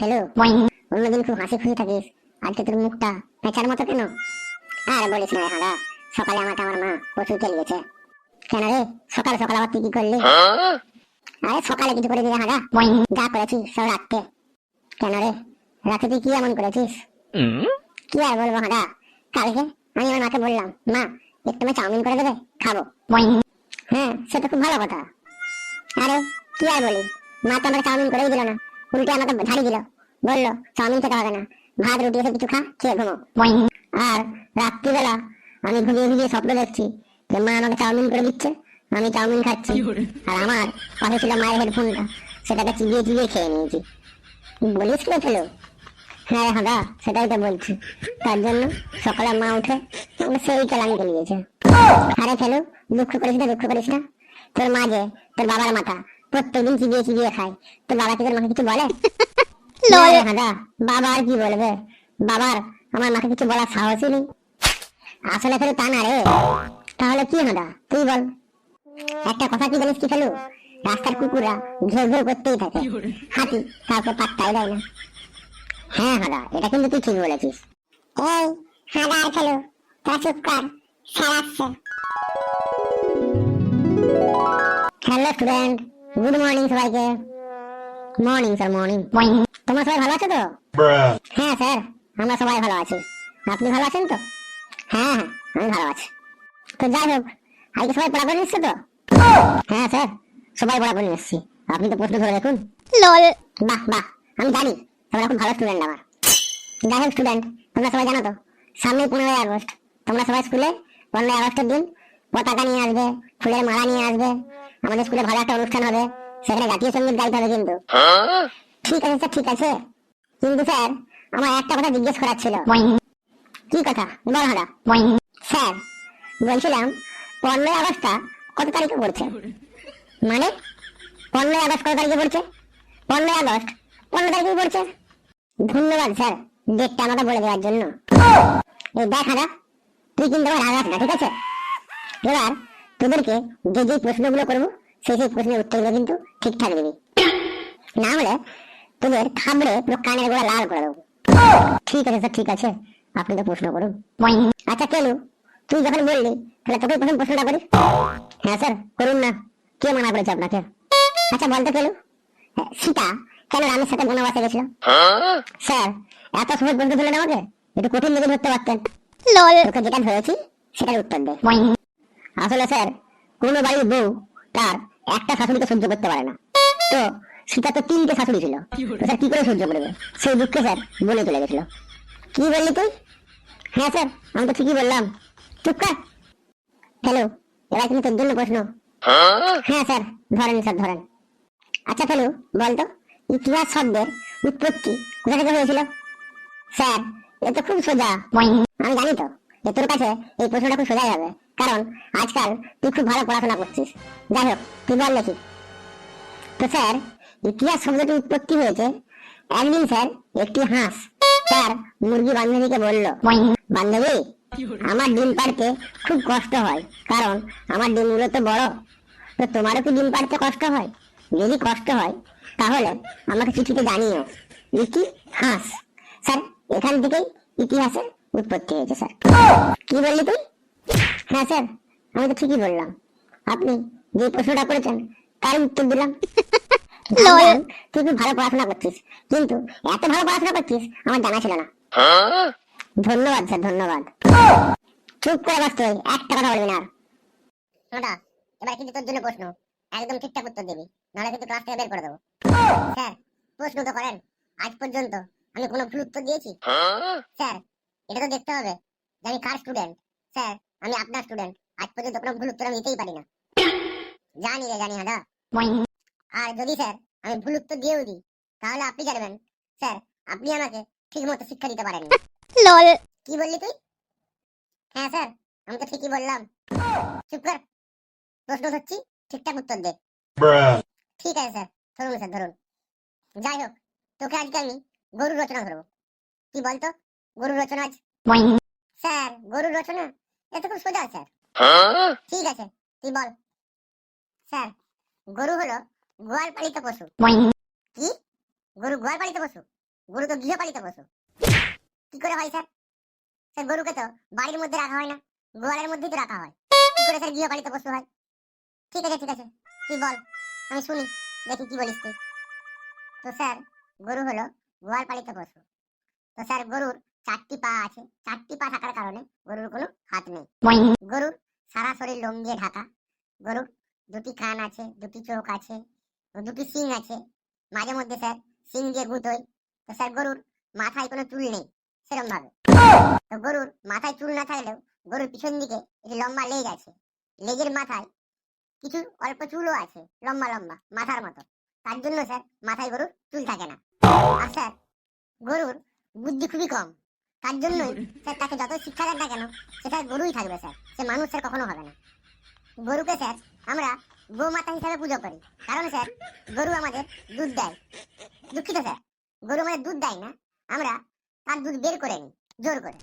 ফেলু, অন্যদিন খুব হাসি খুশি থাকিস, আজকে তোর মুখটা পেঁচার মতো কেন? আর বলিস না হাঁদা, সকালে আমাকে আমার মা ওষুধ খেলিয়েছে। কেন রে, সকাল সকাল আবার তুই কি করলি? আরে সকালে কিছু করে দিয়ে হাঁদা, যা করেছিস সব রাখতে। কেন রে, রাতে তুই কি এমন করেছিস? কি আর বলবো হাঁদা, কালকে আমি আমার মাকে বললাম, মা একটু আমি চাউমিন করে দেবে, খাবো। হ্যাঁ, সেটা খুব ভালো কথা। আরে কি আর বলি, মা তো আমাকে চাউমিন করেই দিল না, উল্টে আমাকে ঝাড়ি দিল, বললো চাউমিন খেতে হবে না, ভাত রুটি এসে কিছু খা, খেয়ে ঘুমো। আর রাত্রিবেলা আমি ঘুমিয়ে ঘুমিয়ে স্বপ্ন দেখছি যে মা আমাকে চাউমিন করে দিচ্ছে, আমি চাউমিন খাচ্ছি, আর আমার পাশে ছিল মায়ের হেডফোনটা, সেটাকে চিবিয়ে চিবিয়ে খেয়ে নিয়েছি। বলিস কি ফেলো? হ্যাঁ হাদা, সেটাই তো বলছি। তার জন্য সকালে মা উঠে আমাকে সেই চালান গেলিয়েছে। আরে ফেলো, দুঃখ করিস না, দুঃখ করিস না। তোর মা যে তোর বাবার মাথা প্রত্যেকদিন চিবিয়ে চিবিয়ে খায়, তোর বাবা কি তোর মাকে কিছু বলে? হাদা, বাবা আর কি বলবে, বাবার আমার মাকে কিছু বলার সাহসই নেই। আসলে ফেলু তা না রে। তাহলে কি হাদা তুই বল? একটা কথা কি জানিস কি ফেলু, রাস্তার কুকুররা ঘেউ ঘেউ করতেই থাকে, হাতি কাউকে পাত্তাই দেয় না। হ্যাঁ হাদা, এটা কিন্তু তুই ঠিক বলেছিস। এই হাদা আর ফেলু, তোরা চুপ কর, স্যার আসছে। হ্যালো স্টুডেন্ট, গুড মর্নিং সবাইকে। Morning sir, morning. তোমরা সবাই ভালো আছো তো? হ্যাঁ স্যার, আমরা সবাই ভালো আছি। আপনি ভালো আছেন তো? হ্যাঁ হ্যাঁ, আমি ভালো আছি। তো যাই হোক, আজকে সবাই পড়া করে নিচ্ছে তো? হ্যাঁ স্যার, সবাই পড়া করে নিচ্ছি। আপনি তো প্রশ্ন ধরে দেখুন। বাহ বাহ, আমি জানি তোমরা খুব ভালো স্টুডেন্ট আমার। যাই হোক স্টুডেন্ট, তোমরা সবাই জানো তো সামনে 15ই আগস্ট। তোমরা সবাই স্কুলে 15ই আগস্টের দিন পতাকা নিয়ে আসবে, ফুলের মালা নিয়ে আসবে। আমাদের স্কুলে ভালো একটা অনুষ্ঠান হবে, সেখানে জাতীয় সঙ্গীত গাইতে হবে কিন্তু। ঠিক আছে স্যার, ঠিক আছে, কিন্তু স্যার আমার একটা কথা জিজ্ঞেস করার ছিল। কি কথা বল হাদা? স্যার বলছিলাম 15ই আগস্টটা কত তারিখে পড়ছে? মানে 15ই আগস্ট কত তারিখে পড়ছে? 15ই আগস্ট 15 তারিখে পড়ছে। ধন্যবাদ স্যার ডেটটা আমাকে বলে দেওয়ার জন্য। এই দেখ হাদা, তুই কিন্তু আমার রাগাস না, ঠিক আছে? এবার তোদেরকে যে যে প্রশ্নগুলো করবো সেই সেই প্রশ্নের উত্তরগুলো কিন্তু ঠিকঠাক দিবি, না হলে তোদের থাবড়ে পুরো কানের গোড়া লাল করে দেবো। ঠিক আছে স্যার, ঠিক আছে, আপনি তো প্রশ্ন করুন। আচ্ছা কেলু, তুই যখন বললি তাহলে তোকে প্রথম প্রশ্নটা করি। হ্যাঁ স্যার করুন না, কে মানা করেছে আপনাকে? আচ্ছা বলতে কেলু, সীতা কেন রামের সাথে বনবাসে গেছিল? স্যার এত সহজ প্রশ্ন দিলেন আমাকে, একটু কঠিন লেগে ধরতে পারতেন। তোকে যেটা ধরেছি সেটার উত্তর দে। আসলে স্যার, কোনো বাড়ির বউ তার একটা শাশুড়িকে সহ্য করতে পারে না, তো সীতা তো 3টে শাশুড়ি ছিল, তো স্যার কি করে সহ্য করবে? সেই দুঃখে স্যার বলে চলে গেছিল। কি বললি তুই? হ্যাঁ স্যার, আমি তো ঠিকই বললাম। চুপ কর। হ্যালো, এবার কিন্তু তোর জন্য প্রশ্ন। হ্যাঁ স্যার, ধরেন স্যার ধরেন। আচ্ছা ফেলু, বলতো ইতিহাস শব্দের উৎপত্তি কোথা থেকে হয়েছিল? স্যার এ তো খুব সোজা, আমি জানি তো যে তোর কাছে এই প্রশ্নটা খুব সোজাই হবে, কারণ আজকাল তুই খুব ভালো পড়াশোনা করছিস। যাই হোক, তুই বল দেখি। তো স্যার, ইতিহাস শব্দটি উৎপত্তি হয়েছে একদিন স্যার একটি হাঁস তার মুরগি বান্ধবীকে বলল, বান্ধবী আমার ডিম পাড়তে খুব কষ্ট হয়, কারণ আমার ডিমগুলো তো বড়, তো তোমারও কি ডিম পাড়তে কষ্ট হয়? যদি কষ্ট হয় তাহলে আমাকে চিঠিতে জানিও। ইতি হাঁস। স্যার এখান থেকেই ইতিহাসের উৎপত্তি হয়েছে স্যার। কি বললি তুই? হ্যাঁ স্যার, আমি তো ঠিকই বললাম, আপনি যে প্রশ্নটা করেছেন তার উত্তর দিলাম। তুই খুব ভালো পড়াশোনা করছিস, কিন্তু এত ভালো পড়াশোনা করছিস আমার জানা ছিল না। ধন্যবাদ স্যার, ধন্যবাদ। চুপ করে বস তুই, একটা কথা বলবি না। শোনা, এবার কিন্তু তোর জন্য প্রশ্ন, একদম ঠিকঠাক উত্তর দিবি, নাহলে কিন্তু ক্লাস থেকে বের করে দেবো। স্যার প্রশ্ন তো করেন, আজ পর্যন্ত আমি কোনো ভুল উত্তর দিয়েছি? স্যার এটা তো দেখতে হবে যে আমি কার স্টুডেন্ট। স্যার আমি আপনার স্টুডেন্ট, আজ পর্যন্ত কোনো ভুল উত্তর আমি দিতেই পারি না। জানি রে, জানি হাদা। আর যদি স্যার আমি ভুল উত্তর দিয়েও দিই, তাহলে আপনি জানবেন স্যার আপনি আমাকে ঠিক মতো শিক্ষা দিতে পারেন না। কি বললি তুই? হ্যাঁ স্যার, আমি তো ঠিকই বললাম। চুপ কর, প্রশ্ন হচ্ছি, ঠিকঠাক উত্তর দে। ঠিক আছে স্যার, ধরুন স্যার ধরুন। যাই হোক, তোকে আজকে আমি গরুর রচনা ধরবো। কি বলতো গরুর রচনা আজ? স্যার গরুর রচনা এটা খুব সোজা স্যার। ঠিক আছে, তুই বল। স্যার গরু হলো গোয়াল পালিত পশু। কি? গরু গোয়াল পালিত পশু? গরু তো গৃহপালিত পশু। কি করে হয় স্যার? স্যার গরুকে তো বাড়ির মধ্যে রাখা হয় না, গোয়ালের মধ্যেই তো রাখা হয়। কি করে স্যার গৃহপালিত পশু হয়? ঠিক আছে ঠিক আছে, তুই বল, আমি শুনি, দেখি কি বলিস তুই। তো স্যার গরু হলো গোয়াল পালিত পশু। তো স্যার গরুর 4টি পা আছে, 4টি পা থাকার কারণে গরুর কোনো হাত নেই। গরুর সারা শরীর লোম দিয়ে ঢাকা। গরুর 2টি কান আছে, 2টি চোখ আছে, 2টি শিং আছে, মাঝে মধ্যে স্যার শিং দিয়ে গুঁতোয়। তো স্যার গরুর মাথায় কোনো চুল নেই সেরকম ভাবে। তো গরুর মাথায় চুল না থাকলেও গরুর পিছন দিকে একটি লম্বা লেজ আছে। লেজের মাথায় কিছু অল্প চুলও আছে, লম্বা লম্বা মাথার মতো। তার জন্য স্যার মাথায় গরুর চুল থাকে না। আর স্যার গরুর বুদ্ধি খুবই কম। তার জন্যই স্যার তাকে যত শিক্ষা দেন না কেন সে স্যার গরুই থাকবে স্যার, সে মানুষ স্যার কখনো হবে না। গরুকে স্যার আমরা গোমাতা হিসাবে পুজো করি, কারণ স্যার গরু আমাদের দুধ দেয়। দুঃখিত স্যার, গরু আমাদের দুধ দেয় না, আমরা তার দুধ বের করে নিই জোর করে।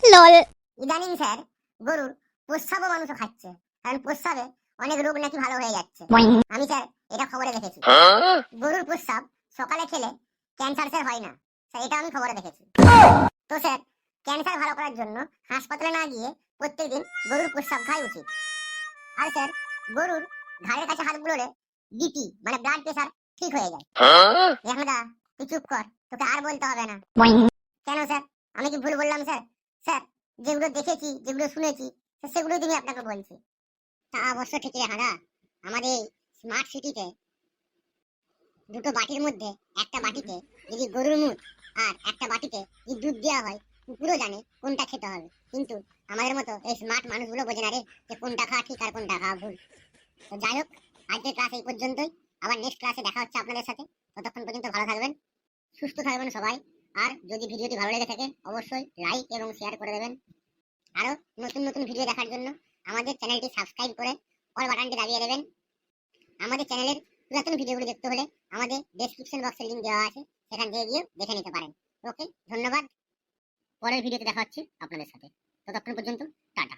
ইদানিং স্যার গরুর প্রস্রাবও মানুষও খাচ্ছে, কারণ প্রস্রাবে অনেক রোগ নাকি ভালো হয়ে যাচ্ছে। আমি স্যার এটা খবরে দেখেছি। গরুর প্রস্রাব সকালে খেলে ক্যান্সার স্যার হয় না, স্যার এটা আমি খবরে দেখেছি। তো স্যার ক্যান্সার ভালো করার জন্য হাসপাতালে না গিয়ে প্রত্যেকদিন গরুর প্রস্রাব খাওয়া উচিত। আর স্যার গরুর ঘাড়ের কাছে হাত বুলোলে বিপি মানে ব্লাড প্রেশার ঠিক হয়ে যায়। এখন তুই চুপ কর, তোকে আর বলতে হবে না। কেন স্যার, আমি কি ভুল বললাম স্যার? স্যার যেগুলো দেখেছি, যেগুলো শুনেছি সেগুলোই তুমি আপনাকে বলছি। তা অবশ্য ঠিকই হাঁদা, আমাদের স্মার্ট সিটিতে দুটো বাটির মধ্যে একটা বাটিতে যদি গরুর মুখ আর একটা বাটিতে যদি দুধ দেওয়া হয়, কুকুরও জানে কোনটা খেতে হবে। কিন্তু আমাদের মতো এই স্মার্ট মানুষগুলো বোঝে না রে, যে কোনটা খাওয়া ঠিক আর কোনটা খাওয়া ভুল। তো যাই হোক, আজকের ক্লাস এই পর্যন্তই। আবার নেক্সট ক্লাসে দেখা হচ্ছে আপনাদের সাথে। ততক্ষণ পর্যন্ত ভালো থাকবেন, সুস্থ থাকবেন সবাই। আর যদি ভিডিওটি ভালো লেগে থাকে অবশ্যই লাইক এবং শেয়ার করে দেবেন। আরো নতুন নতুন ভিডিও দেখার জন্য আমাদের চ্যানেলটি সাবস্ক্রাইব করে অল বাটনটি দাবিয়ে দেবেন। আমাদের চ্যানেলের পুরাতন ভিডিওগুলো দেখতে হলে আমাদের ডেসক্রিপশন বক্সে লিংক দেওয়া আছে, সেখান থেকে গিয়ে দেখে নিতে পারেন। ওকে, ধন্যবাদ। পরের ভিডিওতে দেখা হচ্ছে আপনাদের সাথে। ততক্ষণ পর্যন্ত টাটা।